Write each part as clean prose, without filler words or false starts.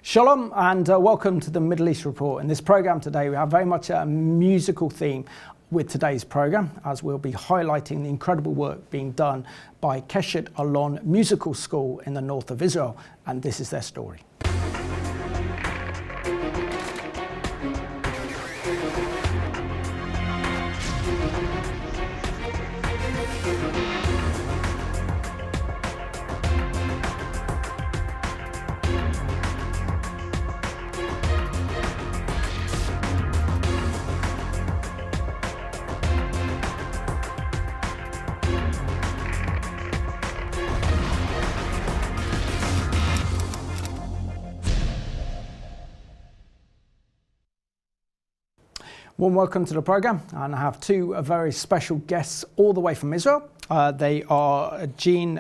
Shalom and welcome to the Middle East Report. In this program today we have very much a musical theme with today's program, as we'll be highlighting the incredible work being done by Keshet Eilon Musical School in the north of Israel, and this is their story. Warm welcome to the program, and I have two very special guests all the way from Israel. They are Jean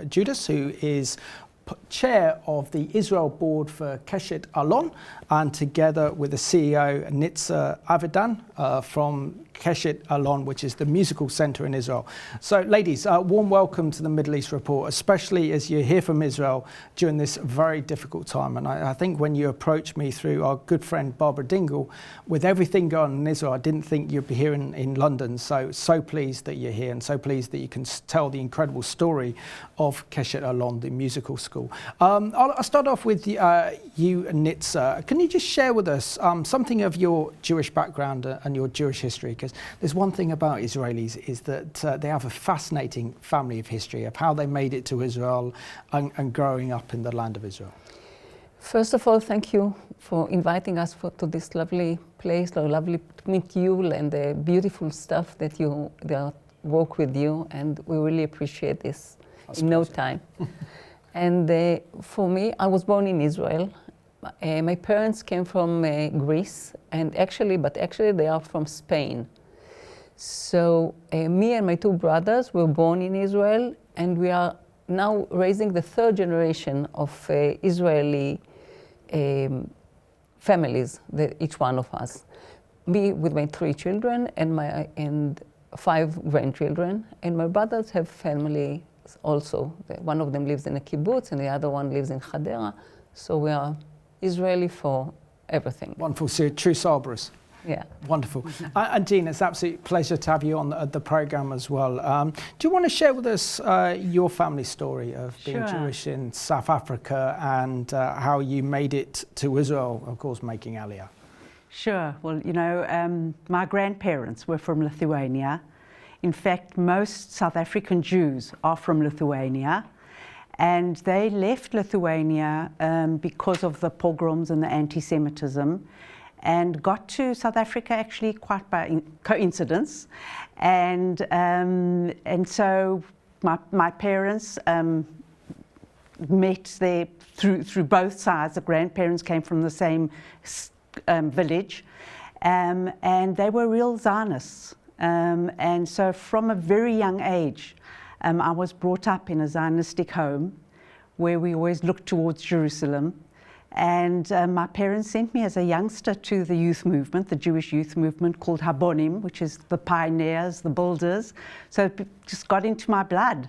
Judes, who is chair of the Israel board for Keshet Eilon, and together with the CEO Nitza Avidan from Keshet Eilon, which is the musical centre in Israel. So ladies, warm welcome to the Middle East Report, especially as you're here from Israel during this very difficult time. And I think when you approached me through our good friend Barbara Dingle, with everything going on in Israel, I didn't think you'd be here in London. So pleased that you're here, and so pleased that you can tell the incredible story of Keshet Eilon, the musical school. I'll start off with you, Nitza. Can you just share with us something of your Jewish background and your Jewish history? Because there's one thing about Israelis is that they have a fascinating family of history of how they made it to Israel and growing up in the land of Israel. First of all, thank you for inviting us to this lovely place. Lovely to meet you and the beautiful stuff that work with you, and we really appreciate this. That's in no time. And for me, I was born in Israel. My parents came from Greece, and actually they are from Spain. So me and my two brothers were born in Israel, and we are now raising the third generation of Israeli families, each one of us. Me with my three children and 5 grandchildren, and my brothers have family also. One of them lives in a kibbutz, and the other one lives in Hadera. So we are Israeli for everything. Wonderful, so true Cerberus. Yeah. Wonderful. And Jean, it's an absolute pleasure to have you on the programme as well. Do you want to share with us your family story of being Jewish in South Africa and how you made it to Israel, of course, making Aliyah? Sure. Well, you know, my grandparents were from Lithuania. In fact, most South African Jews are from Lithuania. And they left Lithuania because of the pogroms and the anti-Semitism, and got to South Africa actually quite by coincidence. And so my parents met there through both sides. The grandparents came from the same village, and they were real Zionists. And so from a very young age, I was brought up in a Zionistic home where we always looked towards Jerusalem. And my parents sent me as a youngster to the youth movement, the Jewish youth movement called Habonim, which is the pioneers, the builders. So it just got into my blood.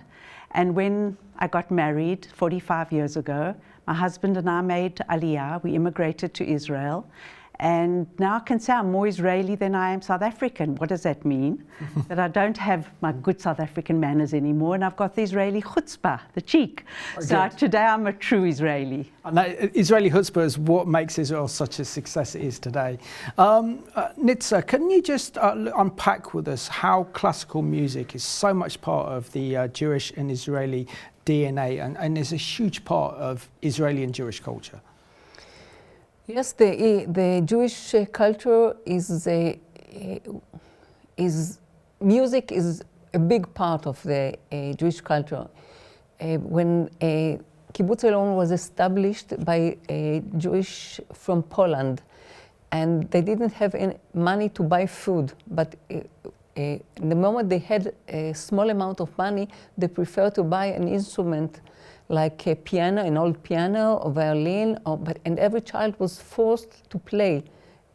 And when I got married 45 years ago, my husband and I made Aliyah. We immigrated to Israel. And now I can say I'm more Israeli than I am South African. What does that mean? That I don't have my good South African manners anymore, and I've got the Israeli chutzpah, the cheek. Okay. So today I'm a true Israeli. And that Israeli chutzpah is what makes Israel such a success it is today. Nitza, can you just unpack with us how classical music is so much part of the Jewish and Israeli DNA and is a huge part of Israeli and Jewish culture? Yes, the Jewish culture music is a big part of the Jewish culture. When Kibbutz Eilon was established by a Jewish from Poland, and they didn't have any money to buy food, but the moment they had a small amount of money, they preferred to buy an instrument like a piano, an old piano or violin, and every child was forced to play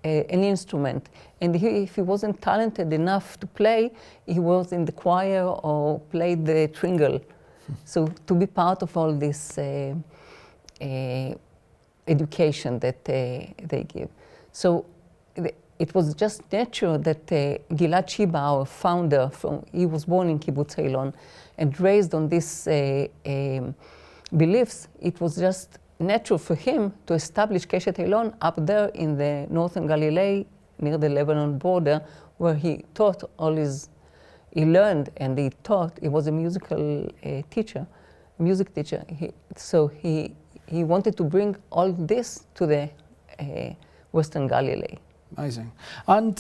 an instrument. And if he wasn't talented enough to play, he was in the choir or played the tringle. So to be part of all this education that they give. So it was just natural that Gilad Shiba, our founder, he was born in Kibbutz Eilon and raised on these beliefs. It was just natural for him to establish Keshet Eilon up there in the northern Galilee, near the Lebanon border, where he taught he learned and he taught. He was a musical teacher, music teacher. So he wanted to bring all this to the Western Galilee. Amazing. And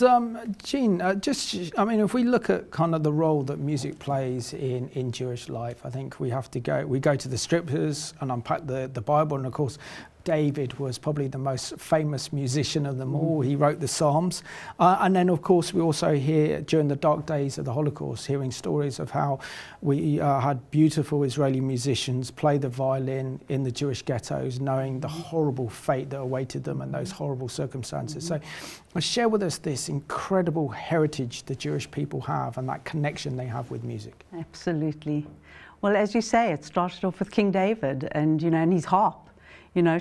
Jean, if we look at kind of the role that music plays in Jewish life, I think we go to the scriptures and unpack the Bible, and of course David was probably the most famous musician of them all. He wrote the Psalms. And then, of course, we also hear during the dark days of the Holocaust, hearing stories of how we had beautiful Israeli musicians play the violin in the Jewish ghettos, knowing the horrible fate that awaited them and those horrible circumstances. So share with us this incredible heritage the Jewish people have and that connection they have with music. Absolutely. Well, as you say, it started off with King David and his harp.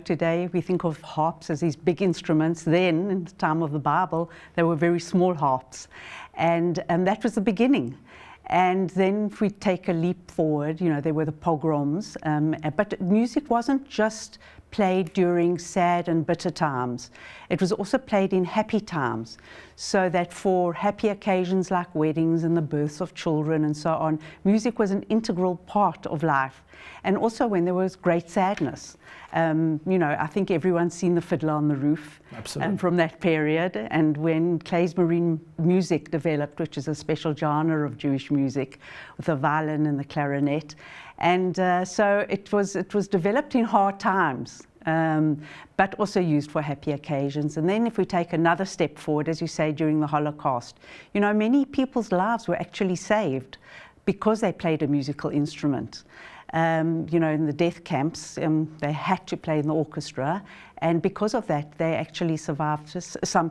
Today we think of harps as these big instruments. Then, in the time of the Bible, they were very small harps. And that was the beginning. And then if we take a leap forward, there were the pogroms. But music wasn't just played during sad and bitter times. It was also played in happy times. So that for happy occasions like weddings and the births of children and so on, music was an integral part of life. And also when there was great sadness. I think everyone's seen the Fiddler on the Roof from that period. And when klezmer music developed, which is a special genre of Jewish music, with the violin and the clarinet. And so it was developed in hard times, but also used for happy occasions. And then if we take another step forward, as you say, during the Holocaust, many people's lives were actually saved because they played a musical instrument. In the death camps, they had to play in the orchestra, and because of that, they actually survived.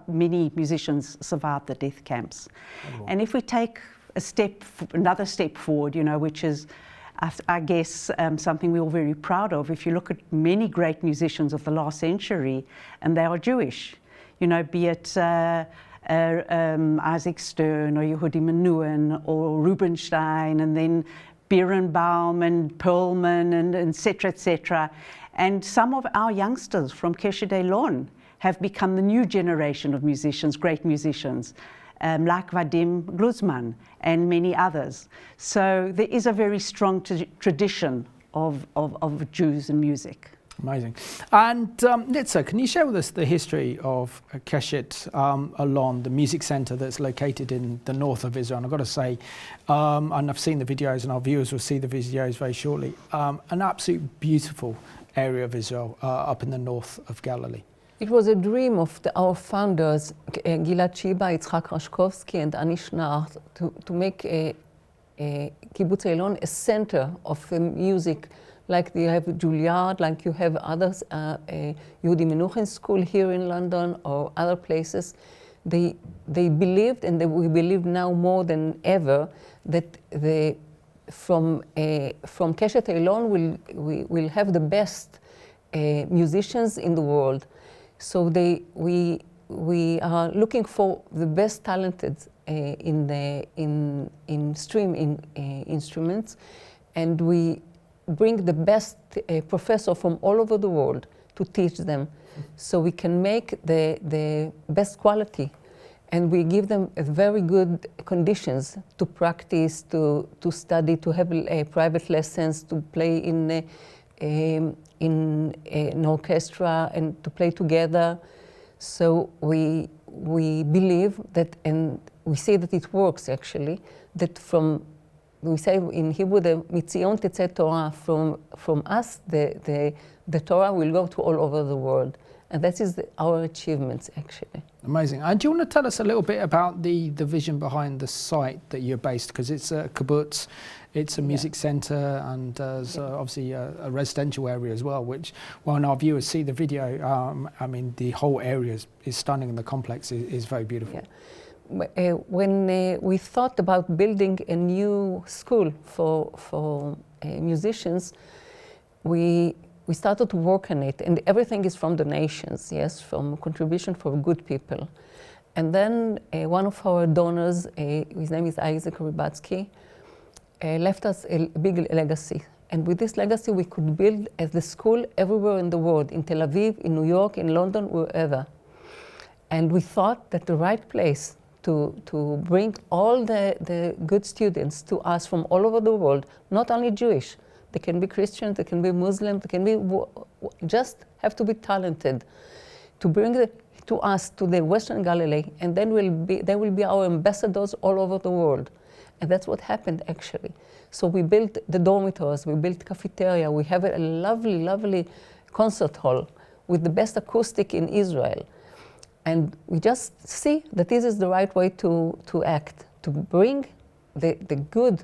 Many musicians survived the death camps. Oh. And if we take another step forward, which is, I guess, something we're all very proud of. If you look at many great musicians of the last century, and they are Jewish, be it Isaac Stern or Yehudi Menuhin or Rubinstein, and then Birnbaum and Perlman and et cetera, and some of our youngsters from Keshet Eilon have become the new generation of musicians, great musicians, like Vadim Gluzman and many others. So there is a very strong tradition of Jews and music. Amazing. And Nitza, can you share with us the history of Keshet Eilon, the music centre that's located in the north of Israel? And I've got to say, and I've seen the videos and our viewers will see the videos very shortly, an absolute beautiful area of Israel up in the north of Galilee. It was a dream of our founders, Gilad Shiba, Yitzhak Rashkovsky and Ani Schnarr, to make Kibbutz Eilon a centre of music. Like you have Juilliard, like you have others, Yehudi Menuhin School here in London or other places. They believed, and we believe now more than ever, that from Keshet Eilon we'll have the best musicians in the world. So we are looking for the best talented in instruments, and we bring the best professor from all over the world to teach them, so we can make the best quality, and we give them very good conditions to practice, to study, to have private lessons, to play in an orchestra and to play together. So we believe that, and we see that it works actually, that we say in Hebrew, the mitzion tetzeh Torah, from us, the Torah will go to all over the world. And that is our achievements, actually. Amazing. And do you want to tell us a little bit about the vision behind the site that you're based? Because it's a kibbutz, it's a music centre, and there's obviously a residential area as well, which, when our viewers see the video, the whole area is stunning, and the complex is very beautiful. Yeah. When we thought about building a new school for musicians, we we started to work on it, and everything is from donations, yes, from contribution for good people. And then one of our donors, his name is Isaac Rybatsky, left us a big legacy. And with this legacy, we could build the school everywhere in the world, in Tel Aviv, in New York, in London, wherever. And we thought that the right place to bring all the good students to us from all over the world, not only Jewish, they can be Christians, they can be Muslim, they can be, just have to be talented, to bring to us, to the Western Galilee, and then they will be our ambassadors all over the world. And that's what happened, actually. So we built the dormitories, we built cafeteria, we have a lovely, lovely concert hall with the best acoustic in Israel. And we just see that this is the right way to act, to bring the good,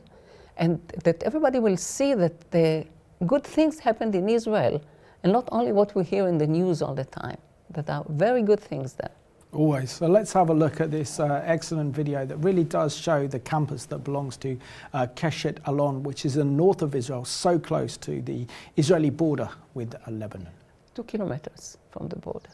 and that everybody will see that the good things happened in Israel, and not only what we hear in the news all the time, that are very good things there. Always. So let's have a look at this excellent video that really does show the campus that belongs to Keshet Eilon, which is in the north of Israel, so close to the Israeli border with Lebanon. 2 kilometers from the border.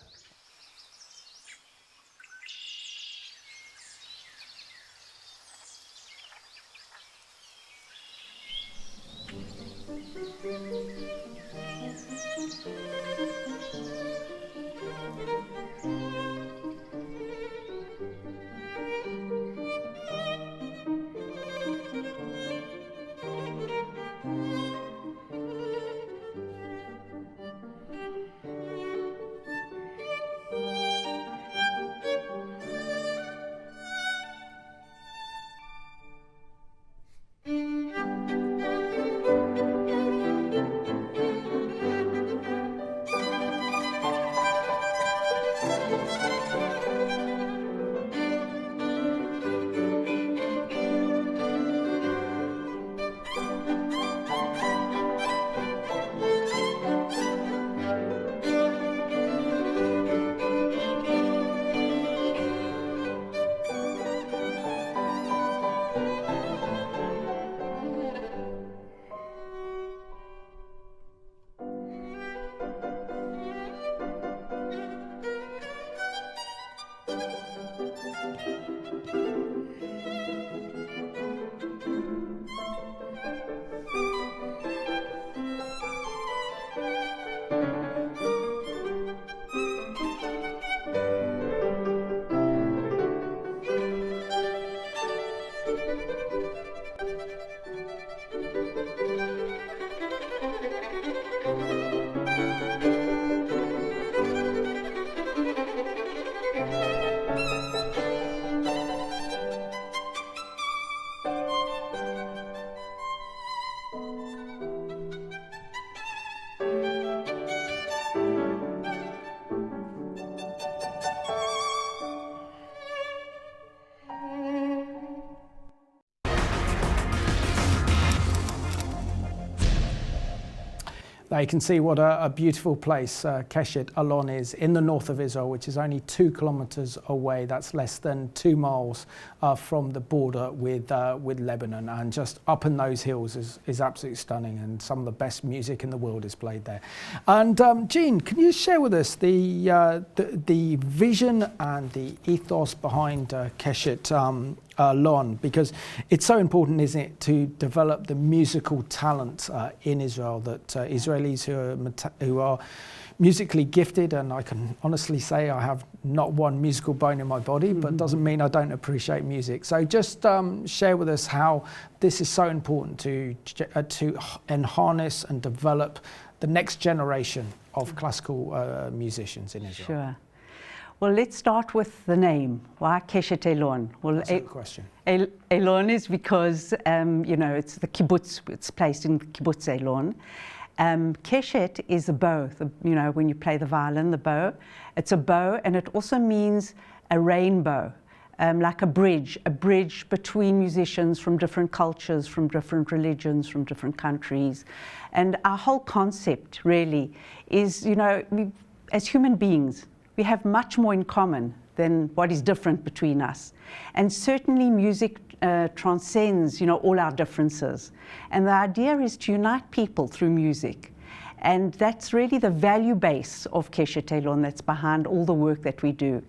Now you can see what a beautiful place Keshet Eilon is in the north of Israel, which is only 2 kilometers away. That's less than 2 miles from the border with Lebanon, and just up in those hills is absolutely stunning, and some of the best music in the world is played there. And Jean, can you share with us the vision and the ethos behind Keshet Eilon, because it's so important, isn't it, to develop the musical talent in Israel, that Israelis who are musically gifted, and I can honestly say I have not one musical bone in my body, but doesn't mean I don't appreciate music. So just share with us how this is so important to harness and develop the next generation of classical musicians in Israel. Sure. Well, let's start with the name. Why Keshet Eilon? Well, That's a good question. Eilon is because, it's the kibbutz, it's placed in the kibbutz Eilon. Keshet is a bow, when you play the violin, the bow. It's a bow, and it also means a rainbow, like a bridge between musicians from different cultures, from different religions, from different countries. And our whole concept really is, as human beings, we have much more in common than what is different between us. And certainly music transcends, all our differences. And the idea is to unite people through music. And that's really the value base of Keshet Eilon that's behind all the work that we do.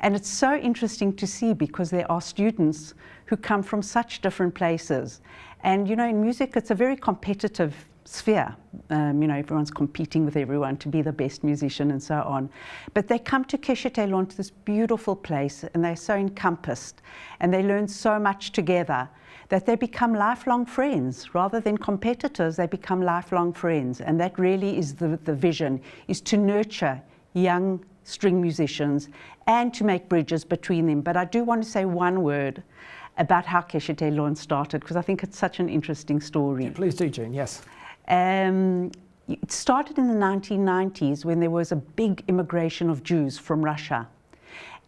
And it's so interesting to see because there are students who come from such different places. And you know, in music, it's a very competitive sphere. You know, everyone's competing with everyone to be the best musician and so on. But they come to Keshet Eilon, to this beautiful place, and they're so encompassed, and they learn so much together that they become lifelong friends. Rather than competitors, they become lifelong friends. And that really is the vision, is to nurture young string musicians and to make bridges between them. But I do want to say one word about how Keshet Eilon started, because I think it's such an interesting story. Yeah, please do, Jean, yes. It started in the 1990s when there was a big immigration of Jews from Russia.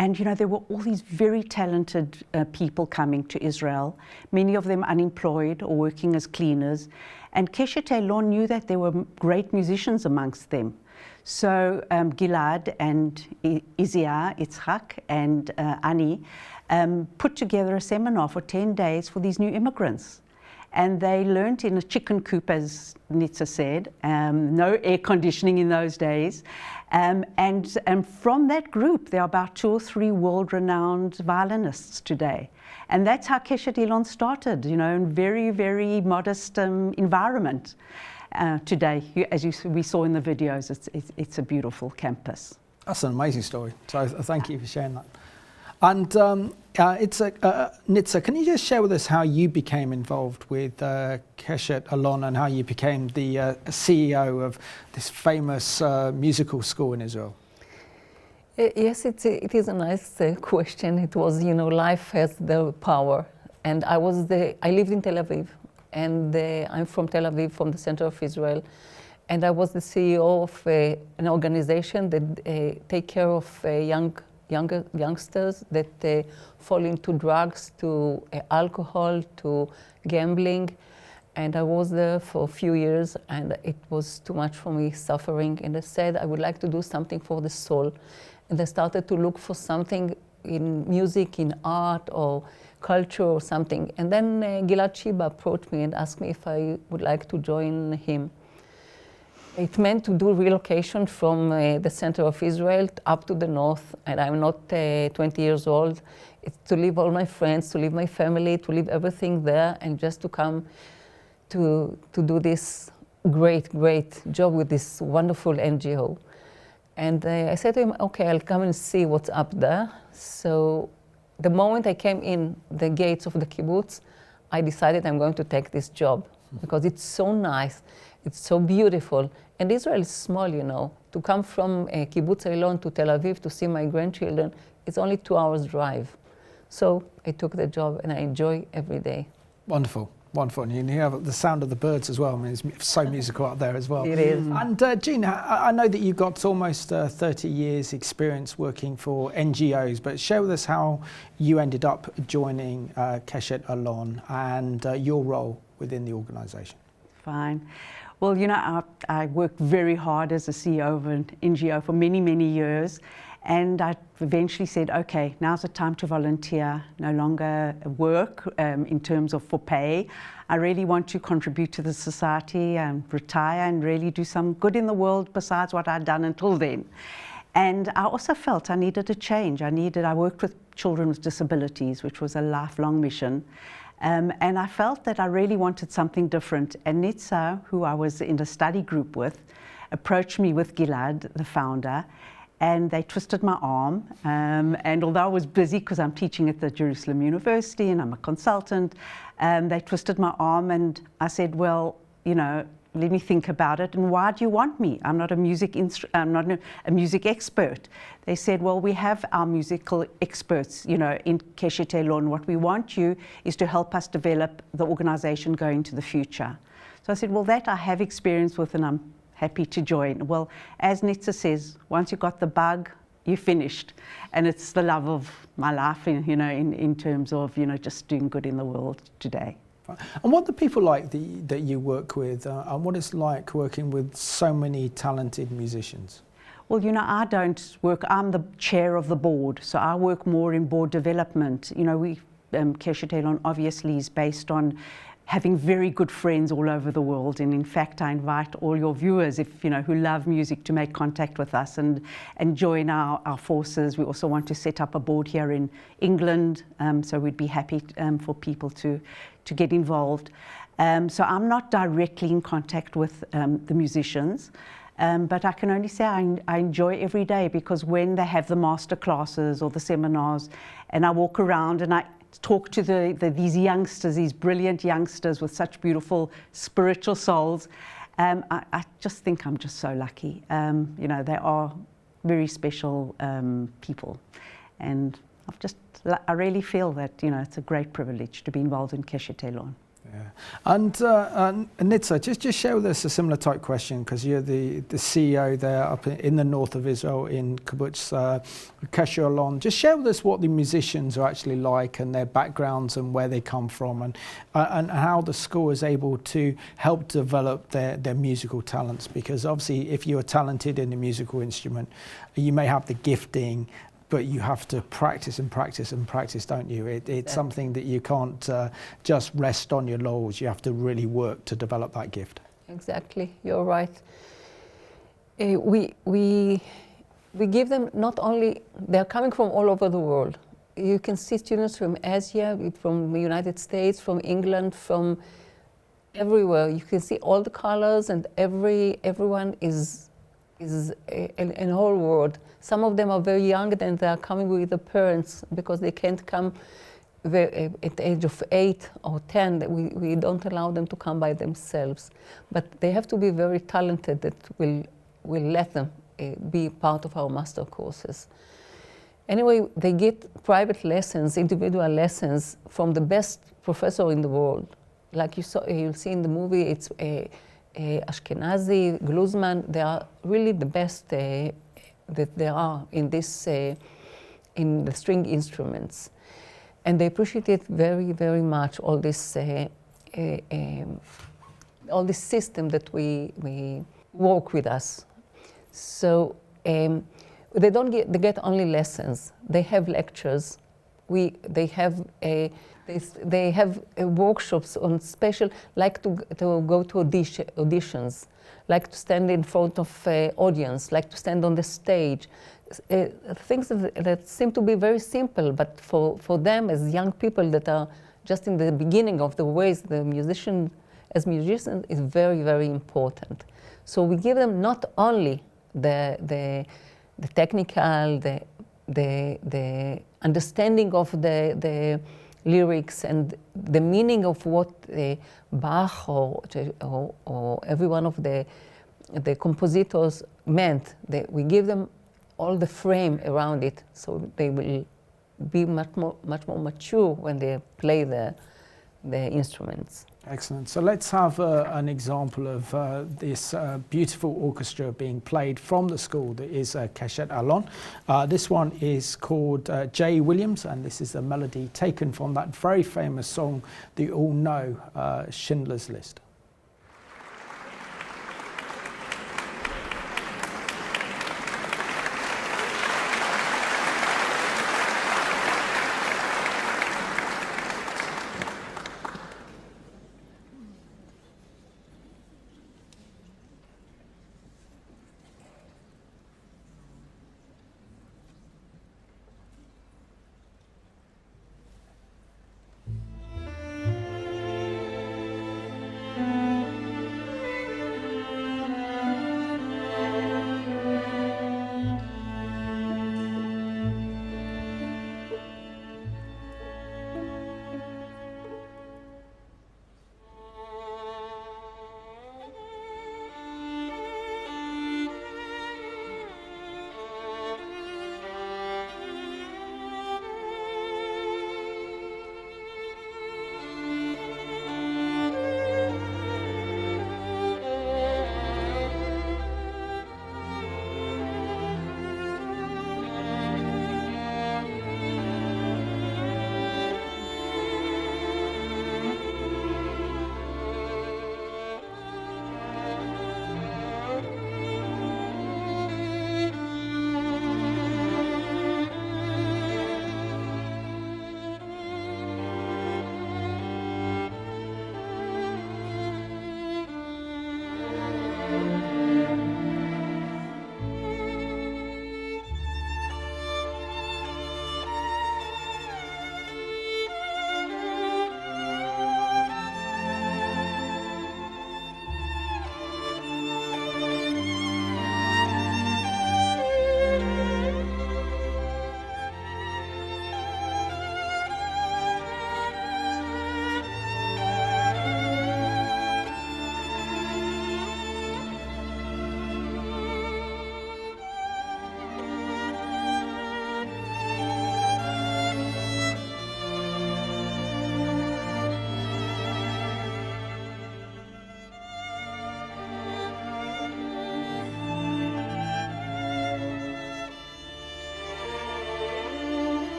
And you know, there were all these very talented people coming to Israel, many of them unemployed or working as cleaners. And Keshet Eilon knew that there were great musicians amongst them. So Gilad and Itzhak and Ani put together a seminar for 10 days for these new immigrants. And they learned in a chicken coop, as Nitza said, no air conditioning in those days. And from that group, there are about 2 or 3 world-renowned violinists today. And that's how Keshet Eilon started, you know, in very, very modest environment. Today, as we saw in the videos, it's a beautiful campus. That's an amazing story. So thank you for sharing that. And Nitza, can you just share with us how you became involved with Keshet Eilon and how you became the CEO of this famous musical school in Israel? Yes, it is a nice question. It was, you know, life has the power. And I lived in Tel Aviv, and I'm from Tel Aviv, from the center of Israel. And I was the CEO of an organization that take care of youngsters that fall into drugs, to alcohol, to gambling. And I was there for a few years, and it was too much for me, suffering. And I said, I would like to do something for the soul. And I started to look for something in music, in art, or culture, or something. And then Gilad Shiba approached me and asked me if I would like to join him. It meant to do relocation from the center of Israel up to the north, and I'm not 20 years old. It's to leave all my friends, to leave my family, to leave everything there, and just to come to do this great, great job with this wonderful NGO. And I said to him, okay, I'll come and see what's up there. So the moment I came in the gates of the kibbutz, I decided I'm going to take this job because it's so nice, it's so beautiful. And Israel is small, you know. To come from Kibbutz Eilon to Tel Aviv to see my grandchildren, it's only 2 hours drive. So I took the job and I enjoy every day. Wonderful. Wonderful. And you can hear the sound of the birds as well. I mean, it's so musical up there as well. It is. And Jean, I know that you've got almost 30 years experience working for NGOs, but share with us how you ended up joining Keshet Eilon and your role within the organisation. Fine. Well, you know, I worked very hard as a CEO of an NGO for many, many years. And I eventually said, okay, now's the time to volunteer, no longer work in terms of for pay. I really want to contribute to the society and retire and really do some good in the world besides what I'd done until then. And I also felt I needed a change. I worked with children with disabilities, which was a lifelong mission. And I felt that I really wanted something different. And Nitza, who I was in a study group with, approached me with Gilad, the founder, and they twisted my arm. And although I was busy because I'm teaching at the Jerusalem University and I'm a consultant, they twisted my arm and I said, well, you know, let me think about it. And why do you want me? I'm not a music expert. They said, well, we have our musical experts, you know, in Keshet Eilon. What we want you is to help us develop the organization going into the future. So I said, well, that I have experience with and I'm happy to join. Well, as Nitza says, once you got the bug, you're finished. And it's the love of my life, you know, in terms of, you know, just doing good in the world today. And what do people like that you work with, and what it's like working with so many talented musicians? Well, you know, I don't work, I'm the chair of the board, so I work more in board development. You know, Keshet Eilon obviously is based on having very good friends all over the world. And in fact, I invite all your viewers, if who love music, to make contact with us and join our forces. We also want to set up a board here in England, so we'd be happy for people to get involved. So I'm not directly in contact with the musicians, but I can only say I enjoy every day, because when they have the master classes or the seminars, and I walk around and I talk to these youngsters, these brilliant youngsters with such beautiful spiritual souls, I just think I'm just so lucky. They are very special people, and I really feel that it's a great privilege to be involved in Keshet Eilon. Yeah. And Nitza, just share with us a similar type question, because you're the CEO there up in the north of Israel in Kibbutz Keshet Eilon. Just share with us what the musicians are actually like, and their backgrounds and where they come from, and how the school is able to help develop their musical talents. Because obviously, if you are talented in a musical instrument, you may have the gifting, but you have to practice and practice and practice, don't you? It's something that you can't just rest on your laurels. You have to really work to develop that gift. Exactly, you're right. We give them not only, they're coming from all over the world. You can see students from Asia, from the United States, from England, from everywhere. You can see all the colors, and everyone is in whole world. Some of them are very young, and they are coming with the parents, because they can't come at the age of 8 or 10. We don't allow them to come by themselves. But they have to be very talented, that will let them be part of our master courses. Anyway, they get private lessons, individual lessons from the best professor in the world. Like you'll see in the movie, it's Ashkenazi, Gluzman. They are really the best that there are in this in the string instruments, and they appreciate it very, very much. All this system that we work with us. So they get only lessons. They have lectures. They have workshops on special, like to go to auditions, like to stand in front of audience, like to stand on the stage. Things that seem to be very simple, but for them as young people that are just in the beginning of the ways the musicians is very, very important. So we give them not only the technical, the understanding of the lyrics and the meaning of what Bach or every one of the compositors meant. We give them all the frame around it, so they will be much more mature when they play the instruments. Excellent. So let's have an example of this beautiful orchestra being played from the school that is Keshet Eilon. This one is called J. Williams, and this is a melody taken from that very famous song that you all know, Schindler's List.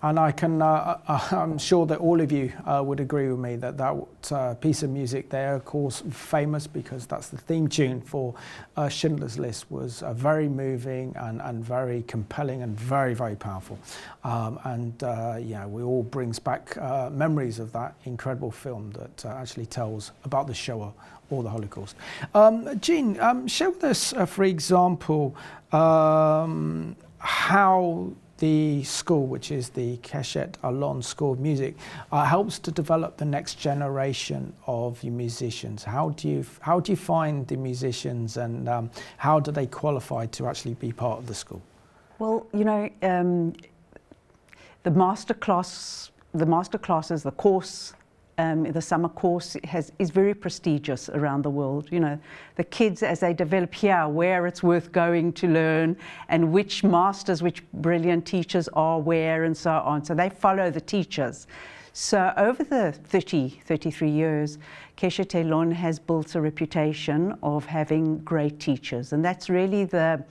And I'm sure that all of you would agree with me that that piece of music there, of course, famous because that's the theme tune for Schindler's List, was very moving and very compelling and very, very powerful. We all brings back memories of that incredible film that actually tells about the Shoah or the Holocaust. Jean, share with us, for example, how the school, which is the Keshet Eilon School of Music, helps to develop the next generation of musicians. How do you find the musicians, and how do they qualify to actually be part of the school? Well, the master classes, the course, the summer course is very prestigious around the world. The kids, as they develop here, where it's worth going to learn, and which masters, which brilliant teachers are where, and so on. So they follow the teachers. So over the 33 years, Keshet Eilon has built a reputation of having great teachers, and that's really the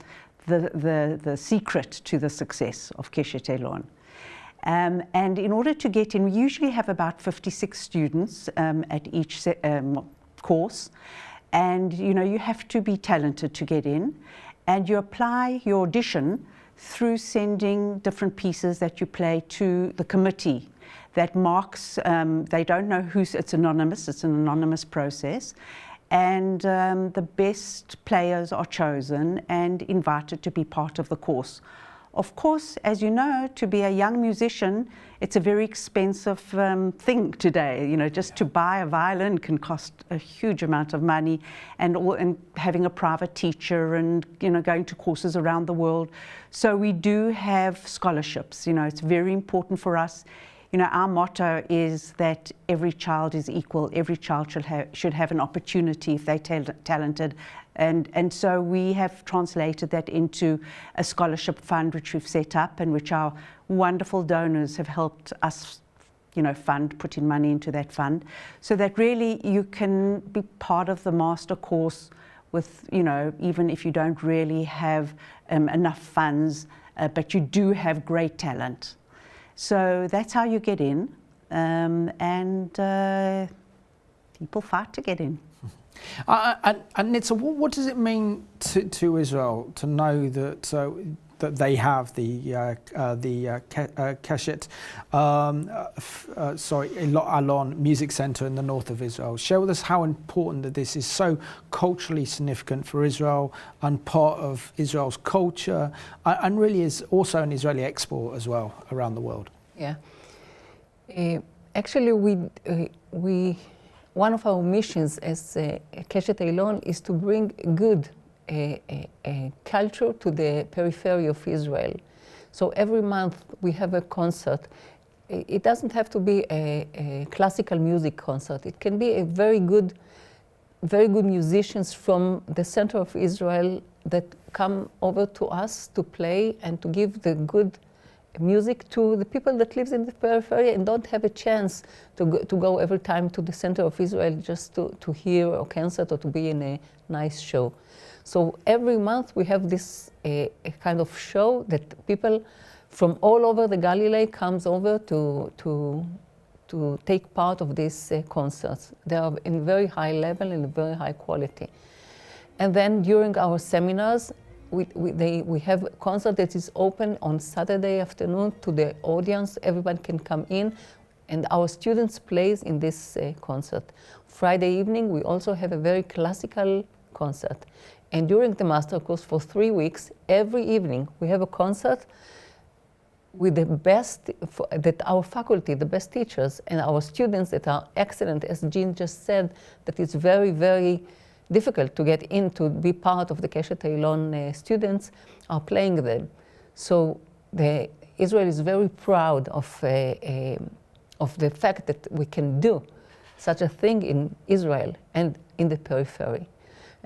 secret to the success of Keshet Eilon. And in order to get in, we usually have about 56 students at each course. And, you have to be talented to get in. And you apply your audition through sending different pieces that you play to the committee that marks, they don't know it's anonymous, it's an anonymous process. And the best players are chosen and invited to be part of the course. Of course, as you know, to be a young musician, it's a very expensive thing today. Just to buy a violin can cost a huge amount of money, and having a private teacher and, going to courses around the world. So we do have scholarships. It's very important for us. Our motto is that every child is equal. Every child should have an opportunity if they're talented. And so we have translated that into a scholarship fund which we've set up, and which our wonderful donors have helped us, put in money into that fund, so that really you can be part of the master course with, even if you don't really have enough funds, but you do have great talent. So that's how you get in, and people fight to get in. And Nitza, what does it mean to Israel to know that that they have the Keshet Eilon Music Centre in the north of Israel? Share with us how important that this is so culturally significant for Israel and part of Israel's culture, and really is also an Israeli export as well around the world. Yeah. Actually, one of our missions as Keshet Eilon is to bring good culture to the periphery of Israel. So every month we have a concert. It doesn't have to be a classical music concert. It can be a very good musicians from the center of Israel that come over to us to play and to give the good music to the people that lives in the periphery and don't have a chance to go every time to the center of Israel just to hear a concert or to be in a nice show. So every month we have this a kind of show that people from all over the Galilee comes over to take part of these concerts. They are in very high level and very high quality. And then during our seminars, we have a concert that is open on Saturday afternoon to the audience. Everyone can come in, and our students plays in this concert. Friday evening, we also have a very classical concert. And during the master course for 3 weeks, every evening, we have a concert with the best, that our faculty, the best teachers, and our students that are excellent, as Jean just said, that it's very, very difficult to get in to be part of the Keshet Eilon students are playing them. So Israel is very proud of the fact that we can do such a thing in Israel and in the periphery.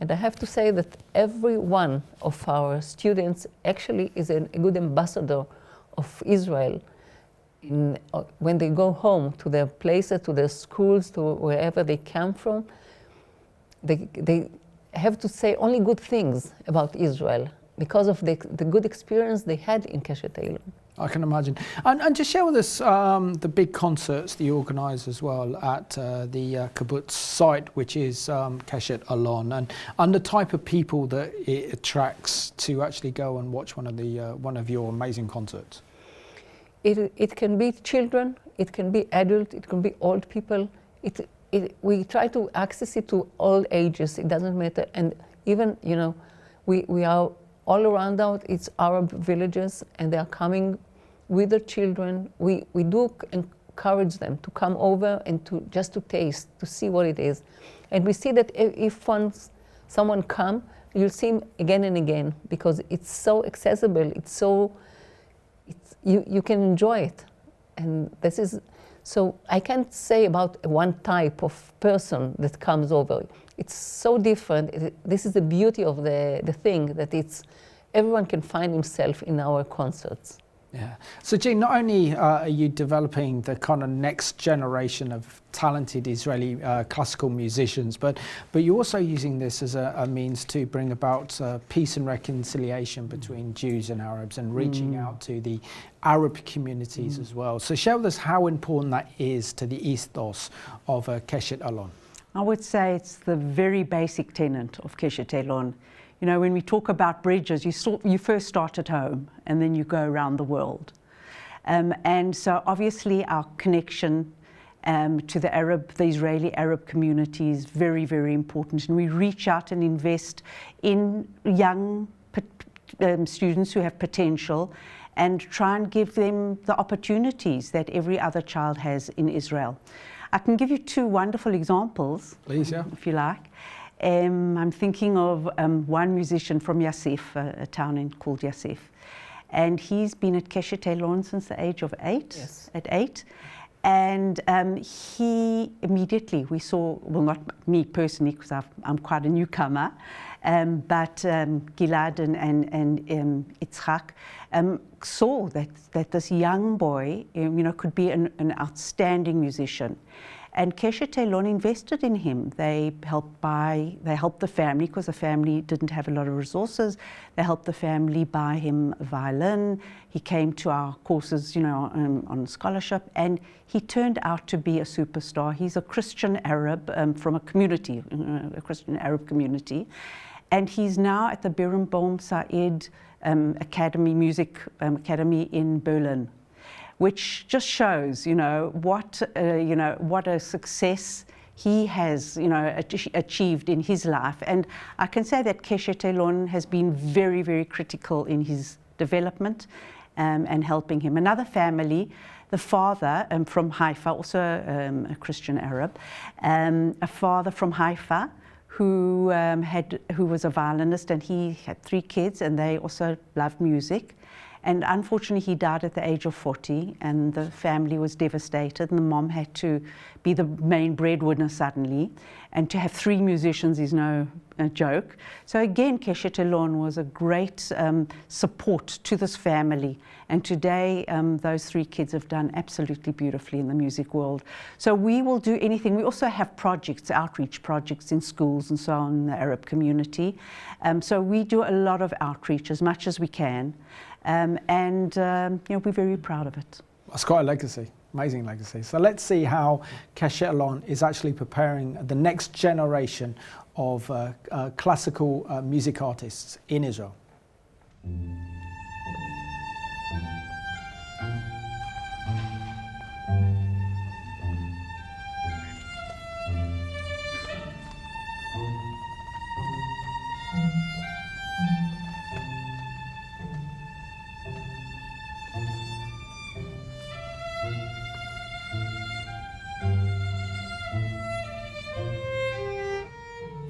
And I have to say that every one of our students actually is a good ambassador of Israel when they go home to their places, to their schools, to wherever they come from. They have to say only good things about Israel because of the good experience they had in Keshet Eilon. I can imagine. And just share with us the big concerts that you organise as well at the kibbutz site, which is Keshet Eilon, and the type of people that it attracts to actually go and watch one of your amazing concerts. It can be children, it can be adult, it can be old people. We try to access it to all ages. It doesn't matter, and even we are all around out. It's Arab villages, and they are coming with their children. We do encourage them to come over and just to taste, to see what it is. And we see that if once someone come, you'll see him again and again, because it's so accessible. You can enjoy it, and this is. So I can't say about one type of person that comes over. It's so different. This is the beauty of the thing, that everyone can find himself in our concerts. Yeah. So Jean, not only are you developing the kind of next generation of talented Israeli classical musicians, but you're also using this as a means to bring about peace and reconciliation between Jews and Arabs, and reaching out to the Arab communities as well. So share with us how important that is to the ethos of Keshet Eilon. I would say it's the very basic tenet of Keshet Eilon. When we talk about bridges, you first start at home and then you go around the world. And so obviously our connection to the Israeli Arab community is very, very important. And we reach out and invest in young students who have potential, and try and give them the opportunities that every other child has in Israel. I can give you two wonderful examples, please, yeah, if you like. I'm thinking of one musician from Yasif, a town called Yasif. And he's been at Keshet Eilon since the age of 8. Yes. At 8. And he immediately, we saw, well, not me personally, because I'm quite a newcomer, but Gilad and Itzhak saw that this young boy, could be an outstanding musician. And Keshet Eilon invested in him. They helped the family, because the family didn't have a lot of resources. They helped the family buy him a violin. He came to our courses, on scholarship, and he turned out to be a superstar. He's a Christian Arab from a community, a Christian Arab community. And he's now at the Birnbaum Said Music Academy in Berlin, which just shows, what a success he has, achieved in his life. And I can say that Keshet Eilon has been very, very critical in his development and helping him. Another family, the father from Haifa, also a Christian Arab, a father from Haifa who was a violinist, and he had 3 kids, and they also loved music. And unfortunately, he died at the age of 40, and the family was devastated, and the mom had to be the main breadwinner suddenly. And to have 3 musicians is no joke. So again, Keshet Eilon was a great support to this family. And today, those 3 kids have done absolutely beautifully in the music world. So we will do anything. We also have projects, outreach projects in schools and so on in the Arab community. So we do a lot of outreach, as much as we can. We're very proud of it. That's quite a legacy, amazing legacy. So let's see how Keshet Eilon is actually preparing the next generation of classical music artists in Israel.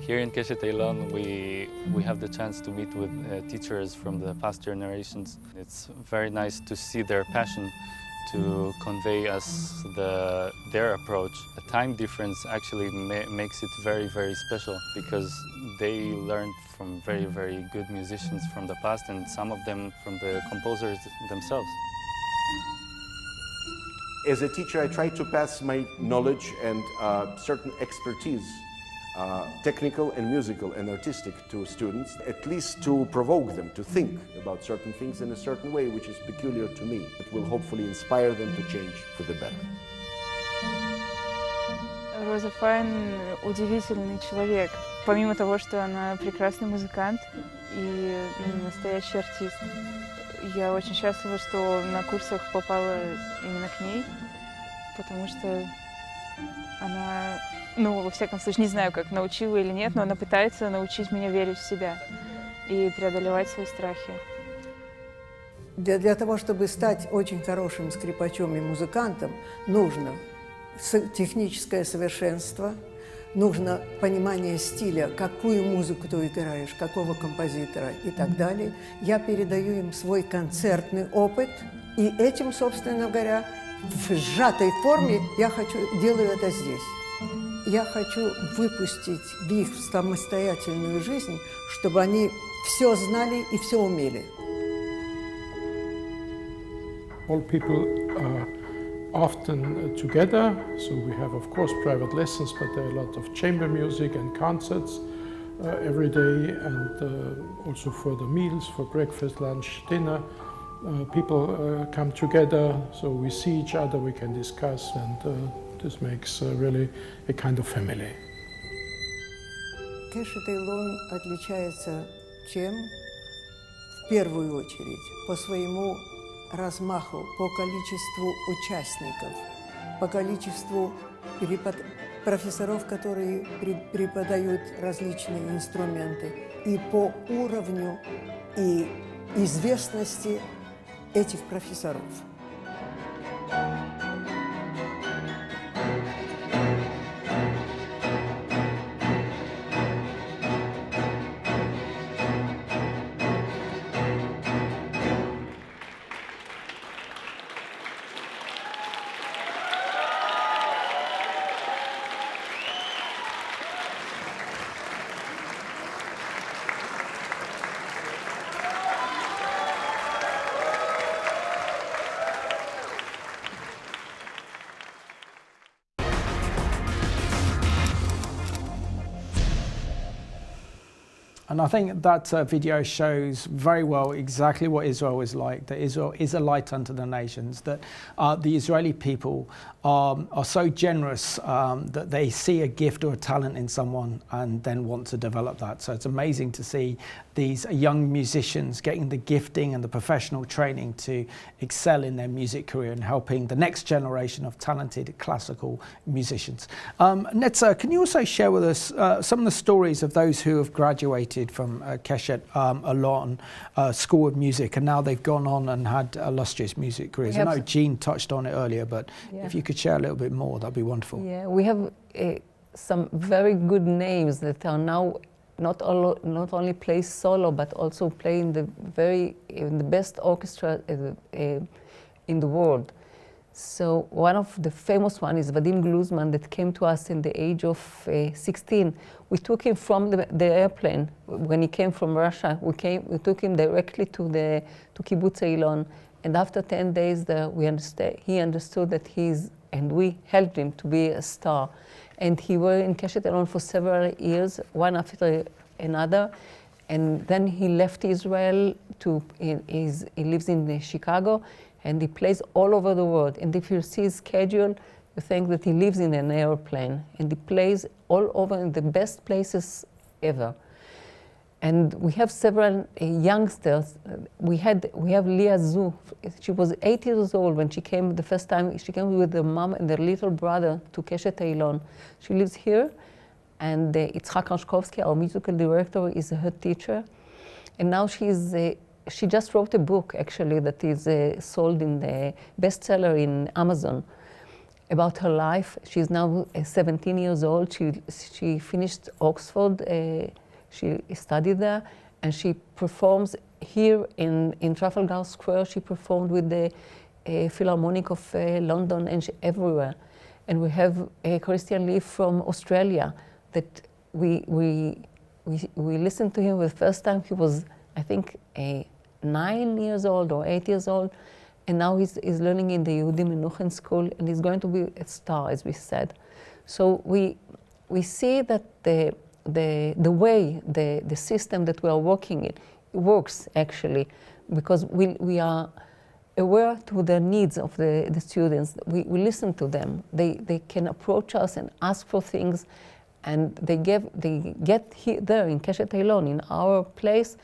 Here in Keshet Eilon, we have the chance to meet with teachers from the past generations. It's very nice to see their passion to convey us their approach. The time difference actually makes it very, very special, because they learned from very, very good musicians from the past, and some of them from the composers themselves. As a teacher, I try to pass my knowledge and certain expertise technical and musical and artistic to students, at least to provoke them to think about certain things in a certain way, which is peculiar to me. It will hopefully inspire them to change for the better. Роза Файн удивительный человек. Помимо того, что она прекрасный музыкант и настоящий артист, я очень счастлива, что на курсах попала именно к ней, потому что она, во всяком случае, не знаю, как научила или нет, но она пытается научить меня верить в себя и преодолевать свои страхи. Для того, чтобы стать очень хорошим скрипачом и музыкантом, нужно техническое совершенство, нужно понимание стиля, какую музыку ты играешь, какого композитора и так далее. Я передаю им свой концертный опыт, и этим, собственно говоря, в сжатой форме делаю это здесь. Я хочу выпустить в их самостоятельную жизнь, чтобы они все знали и все умели. All people are often together, so we have of course private lessons, but there are a lot of chamber music and concerts every day, and also for the meals, for breakfast, lunch, dinner. People come together, so we see each other, we can discuss, and this makes really a kind of family. Keshet Eilon отличается чем? В первую очередь по своему размаху, по количеству участников, по количеству профессоров, которые преподают различные инструменты, и по уровню и известности этих профессоров. And I think that video shows very well exactly what Israel is like, that Israel is a light unto the nations, that the Israeli people are so generous that they see a gift or a talent in someone and then want to develop that. So it's amazing to see these young musicians getting the gifting and the professional training to excel in their music career and helping the next generation of talented classical musicians. Nitza, can you also share with us some of the stories of those who have graduated from Keshet Eilon School of Music, and now they've gone on and had illustrious music careers? I know Jean touched on it earlier, but if you could share a little bit more, that'd be wonderful. Yeah, we have some very good names that are now not only play solo, but also play in the best orchestra in the world. So one of the famous one is Vadim Gluzman, that came to us in the age of 16. We took him from the airplane when he came from Russia. We took him directly to Kibbutz Eilon, and after 10 days there, he understood that and we helped him to be a star. And he was in Keshet Eilon for several years, one after another. And then he left Israel he lives in Chicago, and he plays all over the world. And if you see his schedule, you think that he lives in an airplane. And he plays all over in the best places ever. And we have several youngsters. We have Leah Zu. She was 8 years old when she came the first time. She came with her mom and their little brother to Keshet Eilon. She lives here, and Itzhak Rashkovsky, our musical director, is her teacher. And now she just wrote a book, actually, that is sold in the bestseller in Amazon about her life. She's now 17 years old. She finished Oxford. She studied there, and she performs here in Trafalgar Square. She performed with the Philharmonic of London and everywhere. And we have Christian Lee from Australia that we listened to him the first time. He was, I think, 9 years old or 8 years old, and now he's learning in the Yehudi Menuhin School, and he's going to be a star, as we said. So we see that the way the system that we are working in works actually, because we are aware to the needs of the students. We listen to them. They can approach us and ask for things, and they get here, there in Keshet Eilon, in our place,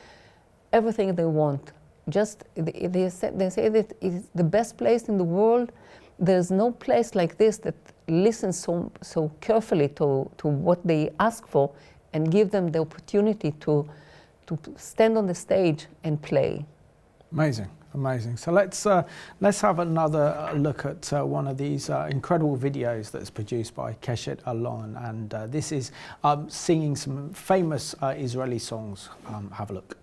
everything they want. Just they say that it's the best place in the world. There's no place like this that listens so carefully to what they ask for and give them the opportunity to stand on the stage and play. Amazing, amazing. So let's have another look at one of these incredible videos that's produced by Keshet Eilon, and this is singing some famous Israeli songs. Have a look.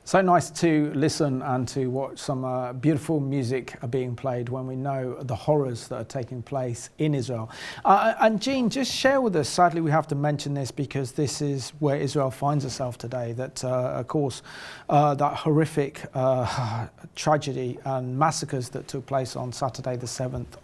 So nice to listen and to watch some beautiful music being played when we know the horrors that are taking place in Israel. And Jean, just share with us, sadly we have to mention this because this is where Israel finds itself today, that of course that horrific tragedy and massacres that took place on Saturday the 7th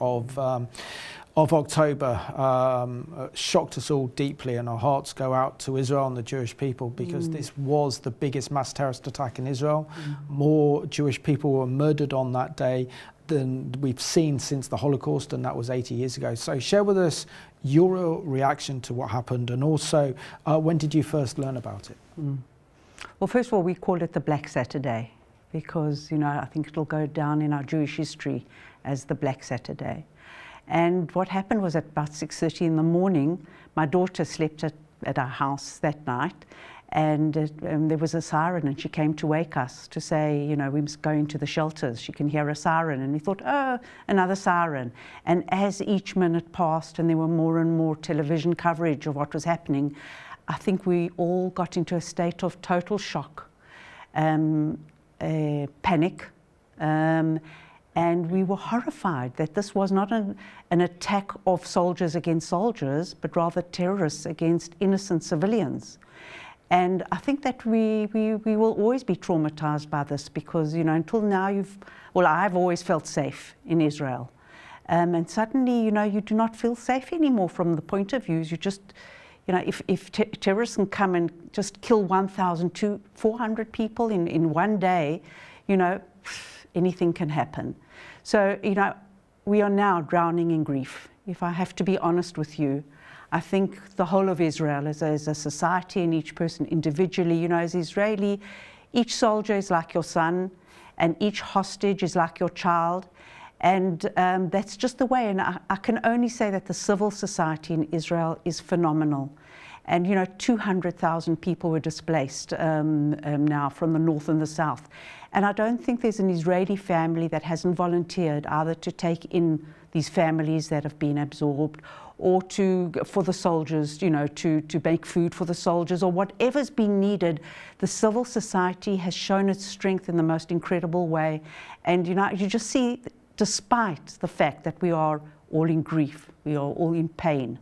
of October shocked us all deeply, and our hearts go out to Israel and the Jewish people because this was the biggest mass terrorist attack in Israel. More Jewish people were murdered on that day than we've seen since the Holocaust, and that was 80 years ago. So share with us your reaction to what happened, and also when did you first learn about it? Well, first of all, we call it the Black Saturday because, you know, I think it'll go down in our Jewish history as the Black Saturday. And what happened was at about 6:30 in the morning, my daughter slept at our house that night, and there was a siren, and she came to wake us to say, you know, we must go into the shelters. She can hear a siren. And we thought, oh, another siren. And as each minute passed and there were more and more television coverage of what was happening, I think we all got into a state of total shock, panic, and we were horrified that this was not an attack of soldiers against soldiers, but rather terrorists against innocent civilians. And I think that we will always be traumatized by this because, you know, until now I've always felt safe in Israel. And suddenly, you know, you do not feel safe anymore from the point of views. You just, you know, if terrorists can come and just kill 1,400 people in one day, you know, anything can happen. So, you know, we are now drowning in grief. If I have to be honest with you, I think the whole of Israel as a society and each person individually, you know, as Israeli, each soldier is like your son and each hostage is like your child. And that's just the way. And I can only say that the civil society in Israel is phenomenal. And, you know, 200,000 people were displaced now from the north and the south. And I don't think there's an Israeli family that hasn't volunteered either to take in these families that have been absorbed or for the soldiers, you know, to make food for the soldiers or whatever's been needed. The civil society has shown its strength in the most incredible way. And, you know, you just see, despite the fact that we are all in grief, we are all in pain,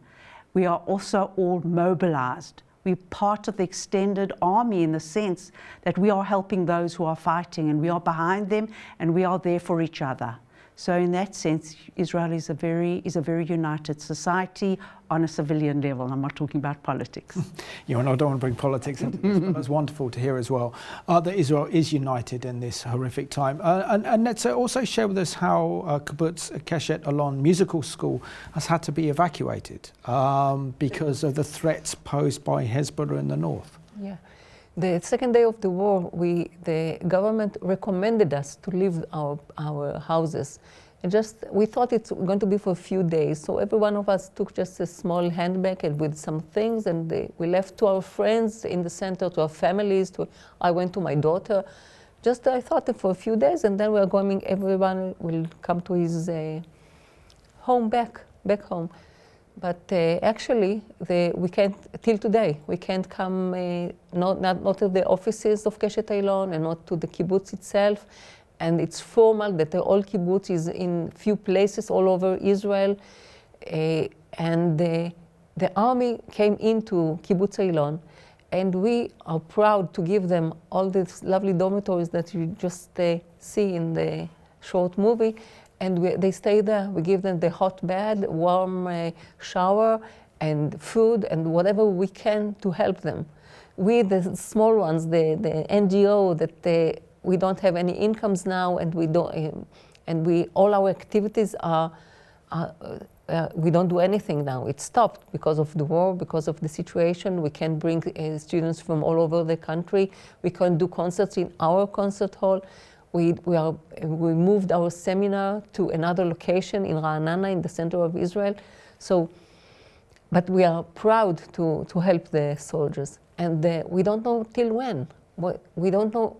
we are also all mobilized. We're part of the extended army in the sense that we are helping those who are fighting and we are behind them and we are there for each other. So in that sense, Israel is a very united society on a civilian level. I'm not talking about politics. You know, I don't want to bring politics into this, but that's wonderful to hear as well, that Israel is united in this horrific time. And let's also share with us how Kibbutz Keshet Eilon Musical School has had to be evacuated because of the threats posed by Hezbollah in the north. Yeah. The second day of the war, the government recommended us to leave our houses. And we thought it's going to be for a few days. So every one of us took just a small handbag and with some things, and we left to our friends in the center, to our families. I went to my daughter. I thought for a few days, and then we are going. Everyone will come to his home back home. But actually, we can't, till today, we can't come, not to the offices of Keshet Eilon and not to the kibbutz itself. And it's formal that the whole kibbutz is in few places all over Israel. And the army came into Kibbutz Eilon, and we are proud to give them all these lovely dormitories that you just see in the short movie. And they stay there. We give them the hot bed, warm shower, and food, and whatever we can to help them. We, the small ones, the NGO, that we don't have any incomes now, and we don't, all our activities are we don't do anything now. It stopped because of the war, because of the situation. We can't bring students from all over the country. We can't do concerts in our concert hall. We moved our seminar to another location in Ra'anana, in the center of Israel. So, but we are proud to help the soldiers. And we don't know till when. We don't know.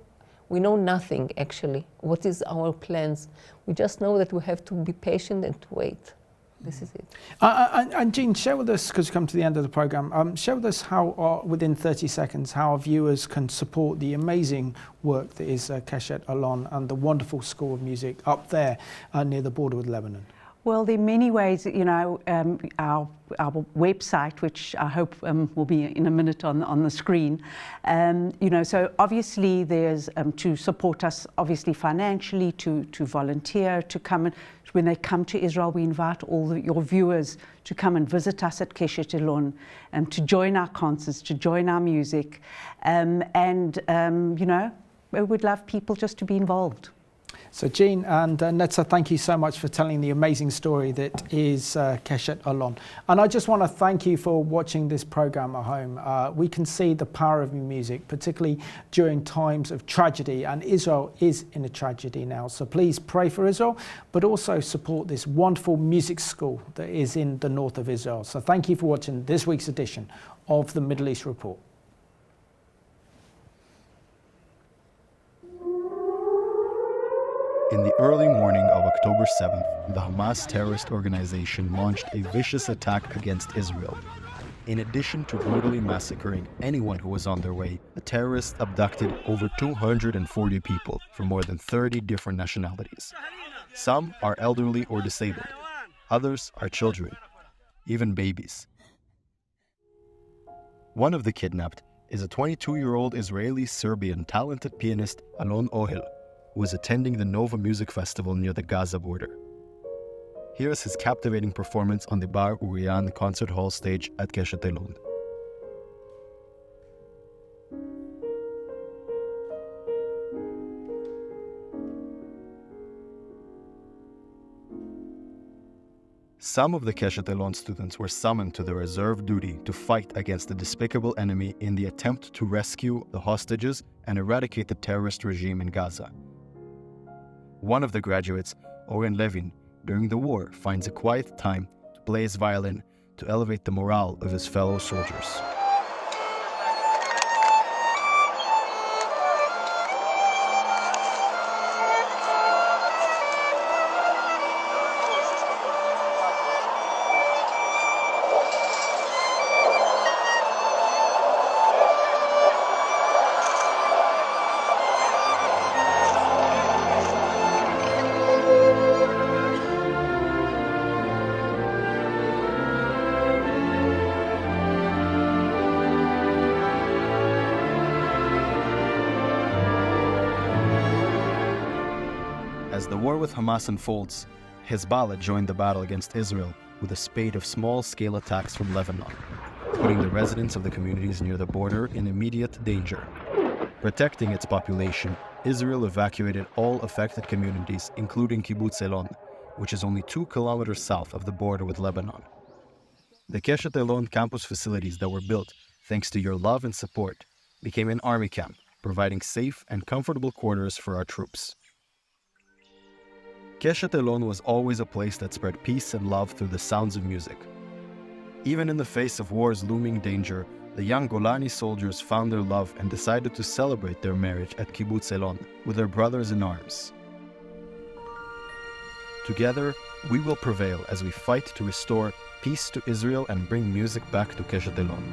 We know nothing, actually. What is our plans? We just know that we have to be patient and to wait. this is it. And Jean, share with us, because we come to the end of the program, share with us how, within 30 seconds, how our viewers can support the amazing work that is Keshet Eilon and the wonderful School of Music up there near the border with Lebanon. Well, there are many ways, you know, our website, which I hope will be in a minute on the screen, you know, so obviously there's to support us, obviously financially, to volunteer, to come and, when they come to Israel, we invite all your viewers to come and visit us at Keshet Eilon, to join our concerts, to join our music, and, you know, we would love people just to be involved. So Jean and Nitza, thank you so much for telling the amazing story that is Keshet Eilon. And I just want to thank you for watching this program at home. We can see the power of music, particularly during times of tragedy, and Israel is in a tragedy now. So please pray for Israel, but also support this wonderful music school that is in the north of Israel. So thank you for watching this week's edition of the Middle East Report. In the early morning of October 7th, the Hamas terrorist organization launched a vicious attack against Israel. In addition to brutally massacring anyone who was on their way, the terrorists abducted over 240 people from more than 30 different nationalities. Some are elderly or disabled. Others are children, even babies. One of the kidnapped is a 22-year-old Israeli-Serbian talented pianist, Alon Ohel, who was attending the Nova Music Festival near the Gaza border. Here's his captivating performance on the Bar Urian concert hall stage at Keshet Eilon. Some of the Keshet Eilon students were summoned to the reserve duty to fight against the despicable enemy in the attempt to rescue the hostages and eradicate the terrorist regime in Gaza. One of the graduates, Oren Levin, during the war finds a quiet time to play his violin to elevate the morale of his fellow soldiers. As the war with Hamas unfolds, Hezbollah joined the battle against Israel with a spate of small-scale attacks from Lebanon, putting the residents of the communities near the border in immediate danger. Protecting its population, Israel evacuated all affected communities, including Kibbutz Eilon, which is only 2 kilometers south of the border with Lebanon. The Keshet Eilon campus facilities that were built thanks to your love and support became an army camp, providing safe and comfortable quarters for our troops. Keshet Eilon was always a place that spread peace and love through the sounds of music. Even in the face of war's looming danger, the young Golani soldiers found their love and decided to celebrate their marriage at Kibbutz Eilon with their brothers in arms. Together, we will prevail as we fight to restore peace to Israel and bring music back to Keshet Eilon.